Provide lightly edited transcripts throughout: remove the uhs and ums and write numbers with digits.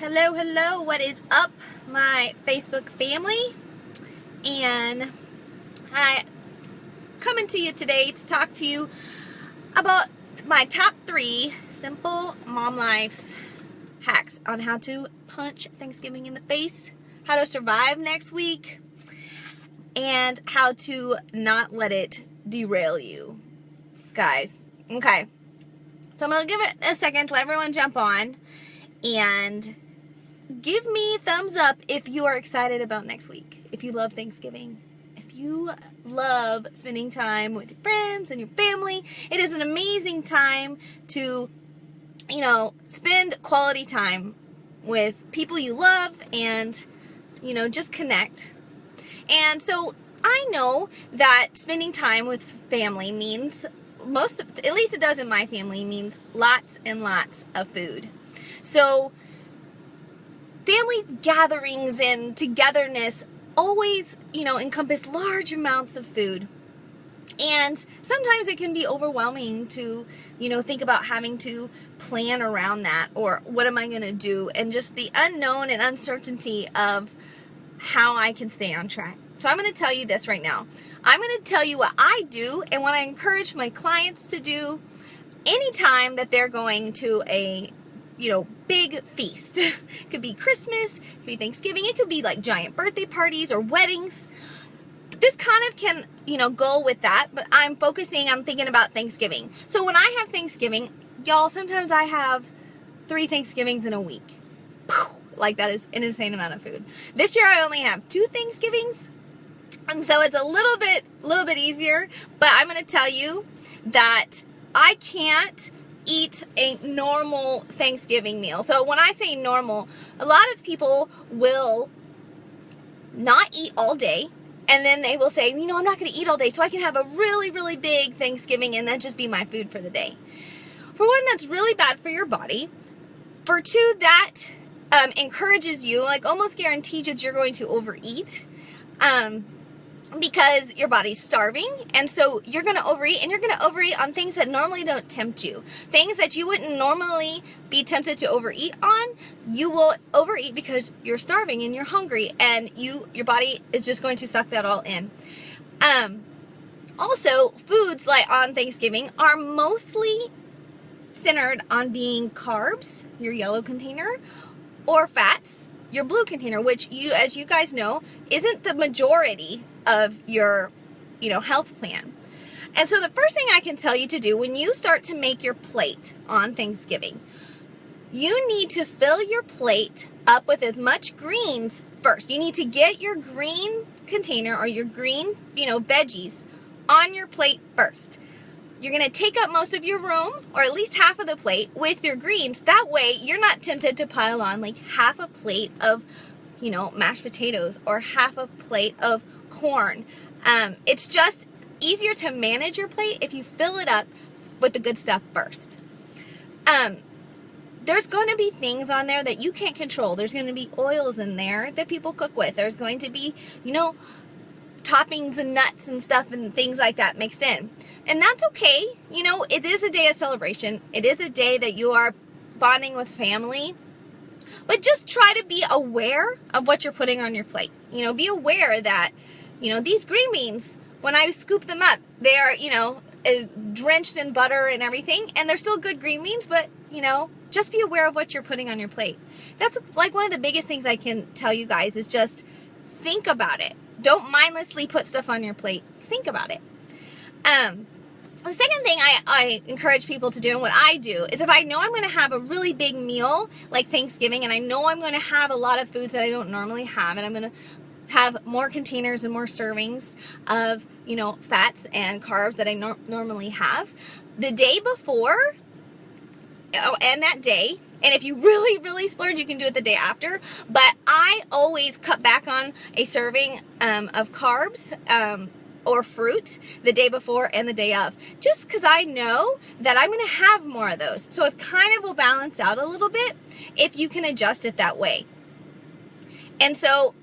Hello, what is up, my Facebook family? And I coming to you today to talk to you about my top 3 simple mom life hacks on how to punch Thanksgiving in the face, how to survive next week, and how to not let it derail you, guys. Okay, so I'm gonna give it a second to let everyone jump on and give me a thumbs up if you are excited about next week, if you love Thanksgiving, if you love spending time with your friends and your family. It is an amazing time to, spend quality time with people you love and, just connect. And so I know that spending time with family means at least it does in my family, means lots and lots of food. So family gatherings and togetherness always, encompass large amounts of food. And sometimes it can be overwhelming to, think about having to plan around that, or what am I going to do, and just the unknown and uncertainty of how I can stay on track. So I'm going to tell you this right now. I'm going to tell you what I do and what I encourage my clients to do anytime that they're going to a big feast. It could be Christmas, it could be Thanksgiving, it could be like giant birthday parties or weddings. This kind of can, go with that, but I'm thinking about Thanksgiving. So when I have Thanksgiving, y'all, sometimes I have 3 Thanksgivings in a week. Like, that is an insane amount of food. This year I only have 2 Thanksgivings, and so it's a little bit easier, but I'm going to tell you that I can't eat a normal Thanksgiving meal. So when I say normal, a lot of people will not eat all day, and then they will say, I'm not going to eat all day so I can have a really, really big Thanksgiving and that just be my food for the day. For one, that's really bad for your body. For 2, that encourages you, like almost guarantees you're going to overeat. Because your body's starving, and so you're going to overeat, and you're going to overeat on things that normally don't tempt you. Things that you wouldn't normally be tempted to overeat on, you will overeat because you're starving and you're hungry, and your body is just going to suck that all in. Also, foods like on Thanksgiving are mostly centered on being carbs, your yellow container, or fats, your blue container, which as you guys know, isn't the majority of your, health plan. And so the first thing I can tell you to do when you start to make your plate on Thanksgiving, you need to fill your plate up with as much greens first. You need to get your green container or your green, veggies on your plate first. You're going to take up most of your room, or at least half of the plate, with your greens. That way, you're not tempted to pile on like half a plate of, mashed potatoes or half a plate of corn. It's just easier to manage your plate if you fill it up with the good stuff first. There's going to be things on there that you can't control. There's going to be oils in there that people cook with. There's going to be, toppings and nuts and stuff and things like that mixed in. And that's okay. It is a day of celebration. It is a day that you are bonding with family. But just try to be aware of what you're putting on your plate. Be aware that, these green beans, when I scoop them up, they are, drenched in butter and everything. And they're still good green beans, but, just be aware of what you're putting on your plate. That's like one of the biggest things I can tell you guys is just think about it. Don't mindlessly put stuff on your plate. Think about it. The second thing I encourage people to do, and what I do, is if I know I'm going to have a really big meal like Thanksgiving, and I know I'm going to have a lot of foods that I don't normally have, and I'm going to have more containers and more servings of, fats and carbs that I normally have, the day before, and that day, and if you really, really splurge, you can do it the day after. But I always cut back on a serving of carbs or fruit the day before and the day of, just because I know that I'm going to have more of those. So it kind of will balance out a little bit if you can adjust it that way. And so,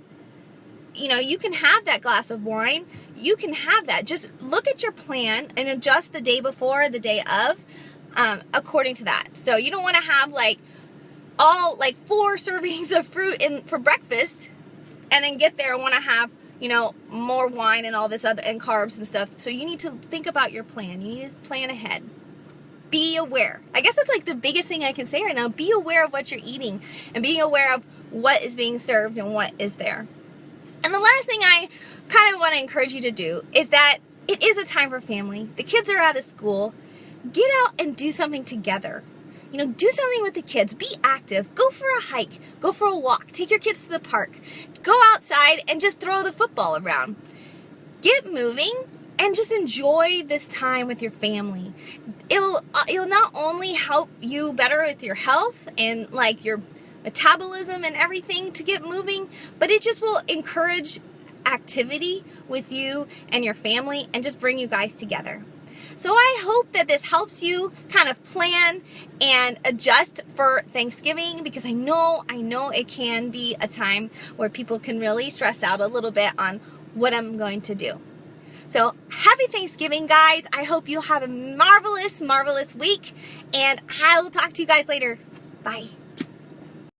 you can have that glass of wine. You can have that. Just look at your plan and adjust the day before, the day of, according to that. So you don't want to have like all like 4 servings of fruit for breakfast, and then get there and want to have, you know, more wine and all this other, and carbs and stuff. So you need to think about your plan. You need to plan ahead. Be aware. I guess that's like the biggest thing I can say right now. Be aware of what you're eating and being aware of what is being served and what is there. And the last thing I kind of want to encourage you to do is that it is a time for family. The kids are out of school. Get out and do something together. You know, do something with the kids. Be active. Go for a hike. Go for a walk. Take your kids to the park. Go outside and just throw the football around. Get moving and just enjoy this time with your family. It'll not only help you better with your health and like your metabolism and everything to get moving, but it just will encourage activity with you and your family and just bring you guys together. So I hope that this helps you kind of plan and adjust for Thanksgiving, because I know it can be a time where people can really stress out a little bit on what I'm going to do. So happy Thanksgiving, guys. I hope you have a marvelous, marvelous week, and I will talk to you guys later. Bye.